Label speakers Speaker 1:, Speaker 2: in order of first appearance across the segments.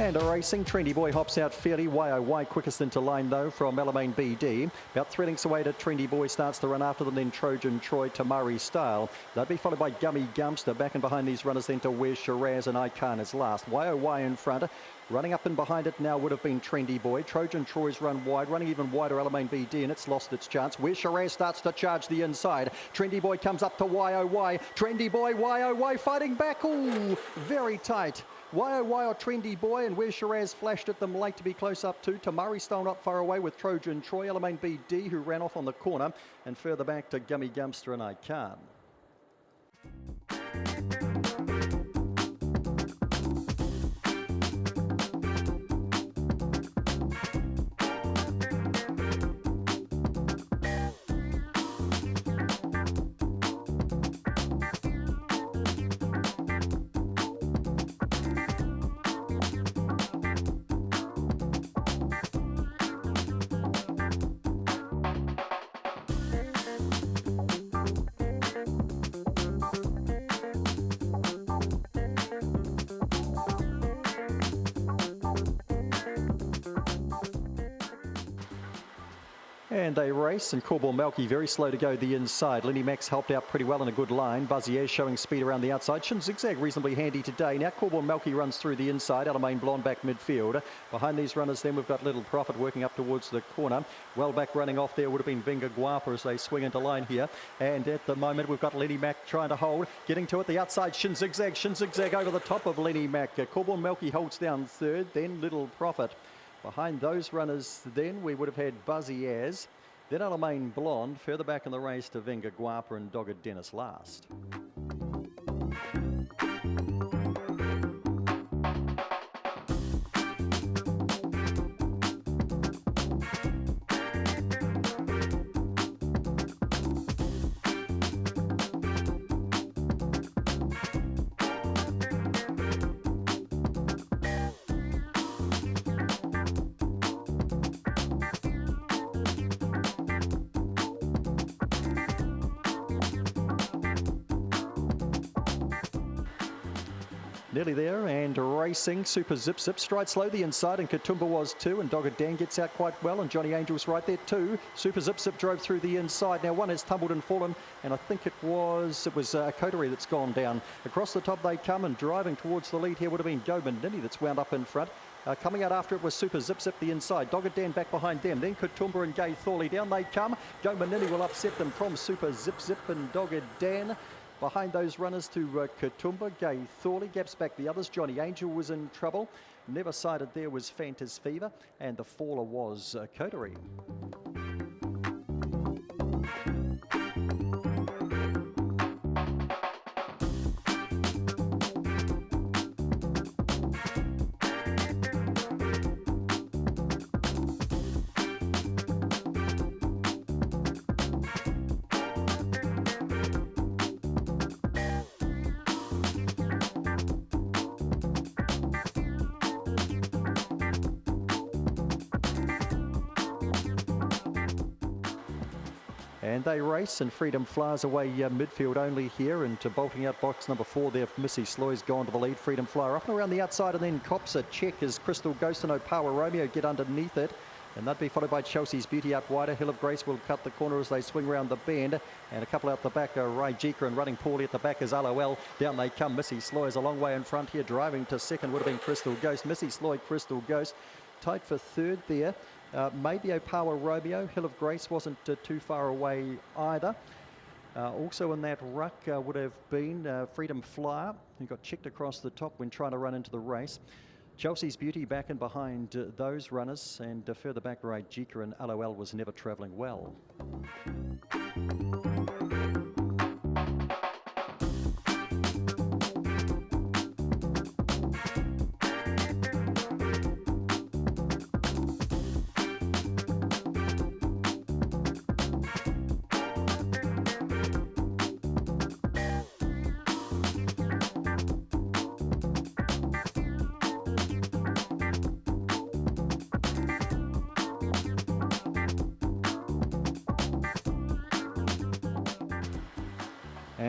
Speaker 1: And a racing, Trendy Boy hops out fairly. YOY quickest into line though from Alamein BD. About 3 lengths away to Trendy Boy, starts to run after them, then Trojan Troy, Tamari Style. They'll be followed by Gummy Gumpster. Back and behind these runners then to Where's Shiraz and Icon is last. YOY in front. Running up and behind it now would have been Trendy Boy. Trojan Troy's run wide, running even wider Alamein BD, and it's lost its chance. Where Shiraz starts to charge the inside. Trendy Boy comes up to YOY. Trendy Boy, YOY fighting back. Ooh, very tight. YOY or Trendy Boy, and where Shiraz flashed at them late to be close up to. Tamari Style not far away with Trojan Troy. Alamein BD, who ran off on the corner, and further back to Gummy Gumpster and Icon. And they race, and Corbel Melky very slow to go the inside. Lenny Max helped out pretty well in a good line. Buzzier showing speed around the outside. Shin Zigzag reasonably handy today. Now Corbel Melky runs through the inside. Alamein Blonde back midfield. Behind these runners then we've got Little Profit working up towards the corner. Well back running off there would have been Vinga Guapa as they swing into line here. And at the moment we've got Lenny Mac trying to hold. Getting to it the outside. Shin Zigzag over the top of Lenny Mac. Corbel Melky holds down third. Then Little Profit. Behind those runners then we would have had Buzziers. Then Alamein Blonde, further back in the race to Vinga Guapa and Dogged Dennis last. Nearly there, and racing. Super Zip Zip stride slow the inside, and Katoomba was too, and Dogged Dan gets out quite well, and Johnny Angel's right there too. Super Zip Zip drove through the inside. Now one has tumbled and fallen, and I think it was a coterie that's gone down. Across the top they come, and driving towards the lead here would have been Go Mandini that's wound up in front. Coming out after it was Super Zip Zip the inside. Dogged Dan back behind them. Then Katoomba and Gay Thorley down they come. Go Mandini will upset them from Super Zip Zip and Dogged Dan. Behind those runners to Katoomba, Gay Thorley, gaps back the others. Johnny Angel was in trouble. Never sighted there was Fantas Fever, and the faller was Coterie. And they race, and Freedom flies away midfield only here, and bolting out box number 4 there. Missy Sloy's gone to the lead. Freedom Flyer up and around the outside, and then cops a check as Crystal Ghost and Opawa Romeo get underneath it. And that'd be followed by Chelsea's Beauty out wider. Hill of Grace will cut the corner as they swing round the bend. And a couple out the back are Raijika, and running poorly at the back is LOL. Down they come. Missy Sloy is a long way in front here. Driving to second would have been Crystal Ghost. Missy Sloy, Crystal Ghost. Tight for third there. Maybe Opawa Romeo. Hill of Grace wasn't too far away either. Also in that ruck would have been Freedom Flyer, who got checked across the top when trying to run into the race. Chelsea's Beauty back and behind those runners, and further back Raijika, and LOL was never travelling well.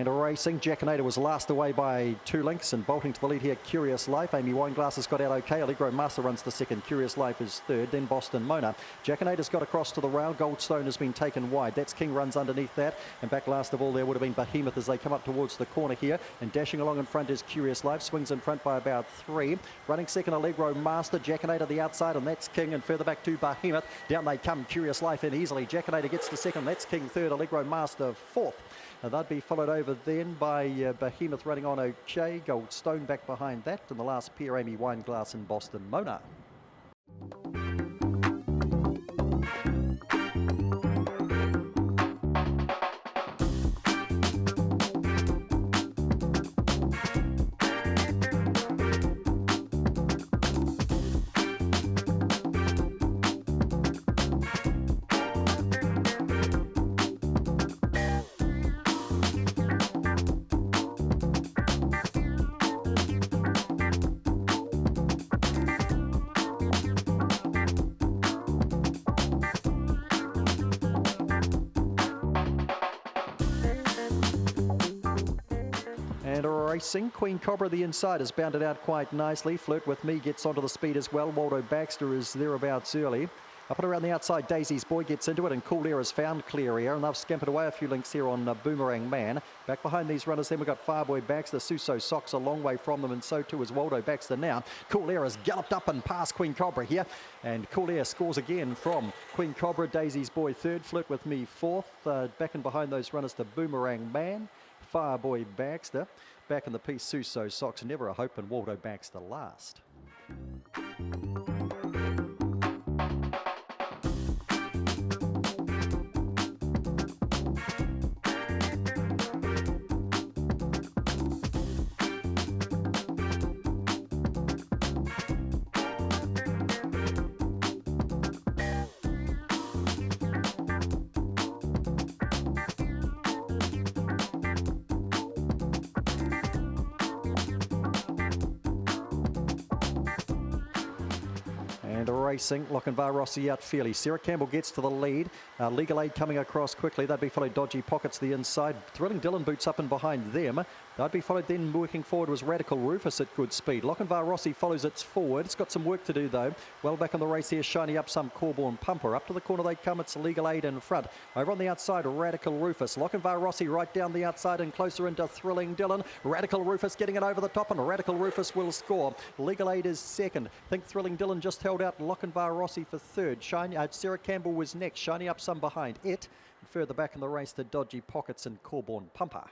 Speaker 1: And racing, Jackanator was last away by 2 lengths and bolting to the lead here, Curious Life. Amy Wineglass has got out okay. Allegro Master runs the second. Curious Life is third. Then Boston Mona. Jackanator's got across to the rail. Goldstone has been taken wide. That's King runs underneath that. And back last of all there would have been Behemoth as they come up towards the corner here. And dashing along in front is Curious Life. Swings in front by about 3. Running second, Allegro Master. Jackanator the outside, and that's King. And further back to Behemoth. Down they come. Curious Life in easily. Jackanator gets to second. That's King third. Allegro Master fourth. They'd be followed over then by Behemoth running on okay. Goldstone back behind that. And the last pair, Amy Wineglass and Boston Mona. And racing, Queen Cobra the inside has bounded out quite nicely. Flirt With Me gets onto the speed as well. Waldo Baxter is thereabouts early. Up and around the outside, Daisy's Boy gets into it, and Cool Air has found clear air, and they've scampered away a few lengths here on Boomerang Man. Back behind these runners, then we've got Fireboy Baxter. Suso Socks a long way from them, and so too is Waldo Baxter now. Cool Air has galloped up and past Queen Cobra here, and Cool Air scores again from Queen Cobra. Daisy's Boy third, Flirt With Me fourth. Back and behind those runners to Boomerang Man, Fireboy Baxter. Back in the piece, Suso Socks, Never a Hope, and Waldo Baxter last. And racing, Lochinvar Rossi out fairly. Sarah Campbell gets to the lead. Legal Aid coming across quickly. They'd be followed Dodgy Pockets the inside. Thrilling Dylan boots up and behind them. They'd be followed then, working forward was Radical Rufus at good speed. Lochinvar Rossi follows its forward. It's got some work to do though. Well back on the race here, shiny up some Corborn Pumper. Up to the corner they come, it's Legal Aid in front. Over on the outside, Radical Rufus. Lochinvar Rossi right down the outside and closer into Thrilling Dylan. Radical Rufus getting it over the top, and Radical Rufus will score. Legal Aid is second. I think Thrilling Dylan just held out Lochinvar Rossi for third. Sarah Campbell was next, shiny up some behind it. And further back in the race to Dodgy Pockets and Corborn Pumper.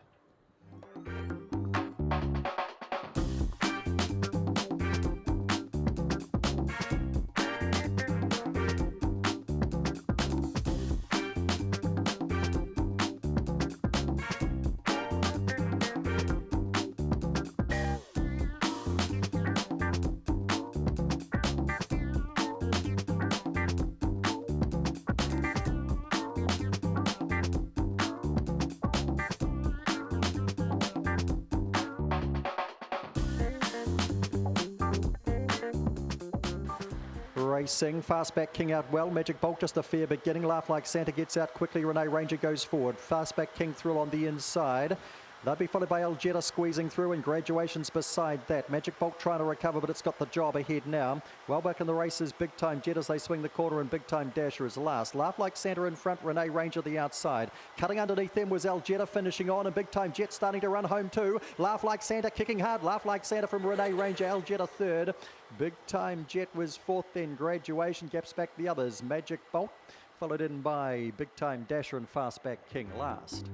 Speaker 1: Racing, Fastback King out well. Magic Bolt just a fair beginning. Laugh Like Santa gets out quickly. Renee Ranger goes forward. Fastback King through on the inside. They'll be followed by Aljetta squeezing through, and Graduations beside that. Magic Bolt trying to recover, but it's got the job ahead now. Well back in the races, Big Time Jet as they swing the corner, and Big Time Dasher is last. Laugh Like Santa in front, Renee Ranger the outside. Cutting underneath them was Aljetta finishing on, and Big Time Jet starting to run home too. Laugh Like Santa kicking hard. Laugh Like Santa from Renee Ranger. Aljetta third. Big Time Jet was fourth, then Graduation gaps back the others. Magic Bolt followed in by Big Time Dasher and Fastback King last.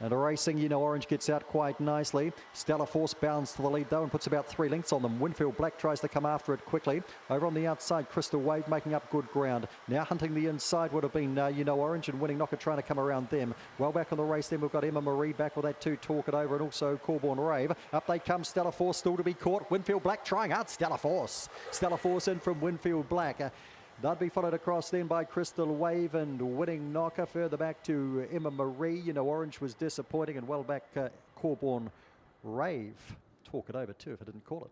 Speaker 1: And a racing, you know, Orange gets out quite nicely. Stellar Force bounds to the lead though and puts about 3 lengths on them. Winfield Black tries to come after it quickly. Over on the outside, Crystal Wave making up good ground. Now hunting the inside would have been, you know, Orange, and Winning Knocker trying to come around them. Well back on the race then we've got Emma Marie back with that 2 Talk It Over and also Corborn Rave. Up they come, Stellar Force still to be caught. Winfield Black trying hard, Stellar Force. Stellar Force in from Winfield Black. They'd be followed across then by Crystal Wave and Winning Knocker. Further back to Emma Marie. You know, Orange was disappointing, and well back Corborn Rave. Talk It Over too if I didn't call it.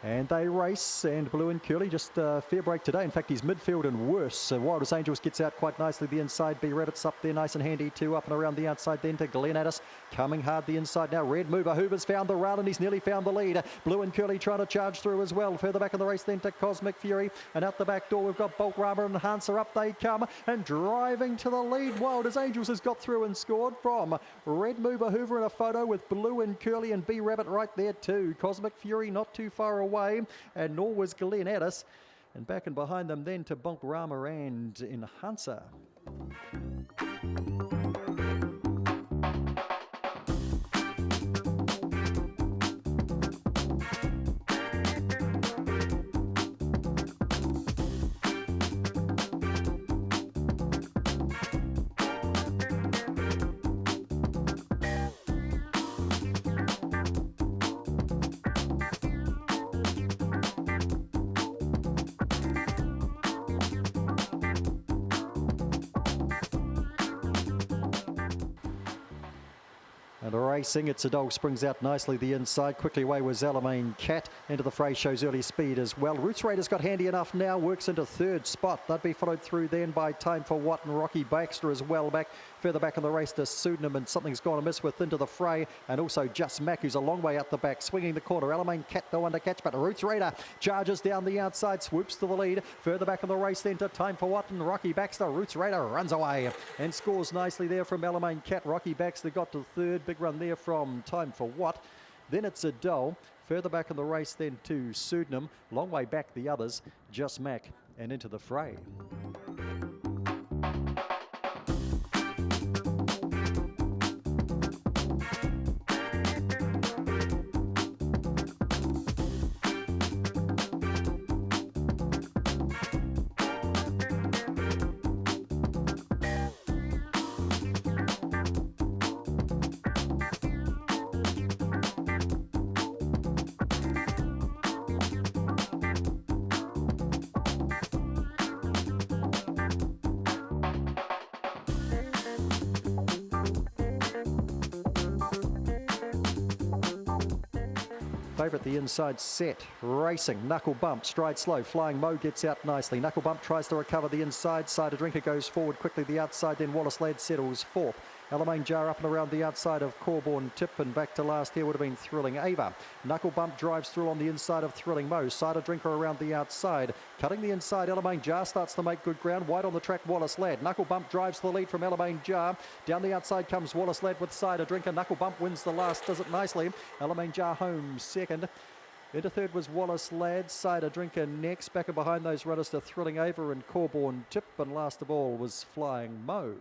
Speaker 1: And they race, and Blue and Curly just fair break today. In fact, he's midfield and worse. Wildest Angels gets out quite nicely the inside. B Rabbit's up there nice and handy too. Up and around the outside then to Glen Addis. Coming hard the inside now. Red Mover Hoover's found the rail and he's nearly found the lead. Blue and Curly trying to charge through as well. Further back in the race then to Cosmic Fury. And out the back door we've got Bolt Rama and Enhancer. Up they come and driving to the lead. Wildest Angels has got through and scored from Red Mover Hoover in a photo with Blue and Curly and B Rabbit right there too. Cosmic Fury not too far away, and nor was Glen Addis. And back and behind them then to Bonk Rama and Enhancer. And a racing, It's a Dog springs out nicely the inside. Quickly away was Alamein Cat. Into the fray, shows early speed as well. Roots Raider's got handy enough now, works into 3rd spot. They'd be followed through then by Time for What and Rocky Baxter as well back. Further back in the race to Pseudonym, and Something's Gone Amiss with into the fray. And also Just Mac, who's a long way out the back, swinging the corner. Alamein Cat no one to catch, but Roots Raider charges down the outside, swoops to the lead. Further back in the race then to Time for What and Rocky Baxter. Roots Raider runs away and scores nicely there from Alamein Cat. Rocky Baxter got to 3rd. Big run there from Time for What. Then It's a Doll. Further back in the race then to Pseudonym. Long way back the others, Just Mac and into the fray. Favourite the inside set, racing, Knuckle Bump, stride slow, Flying Mo gets out nicely. Knuckle Bump tries to recover the inside, Cider Drinker goes forward quickly the outside, then Wallace Ladd settles 4th. Alamein Jar up and around the outside of Corborn Tip, and back to last here would have been Thrilling Ava. Knuckle Bump drives through on the inside of Thrilling Mo. Cider Drinker around the outside. Cutting the inside, Alamein Jar starts to make good ground. Wide on the track, Wallace Ladd. Knuckle Bump drives to the lead from Alamein Jar. Down the outside comes Wallace Ladd with Cider Drinker. Knuckle Bump wins the last, does it nicely. Alamein Jar home 2nd. Into 3rd was Wallace Ladd, Cider Drinker next. Back and behind those runners to Thrilling Ava and Corborn Tip. And last of all was Flying Mo.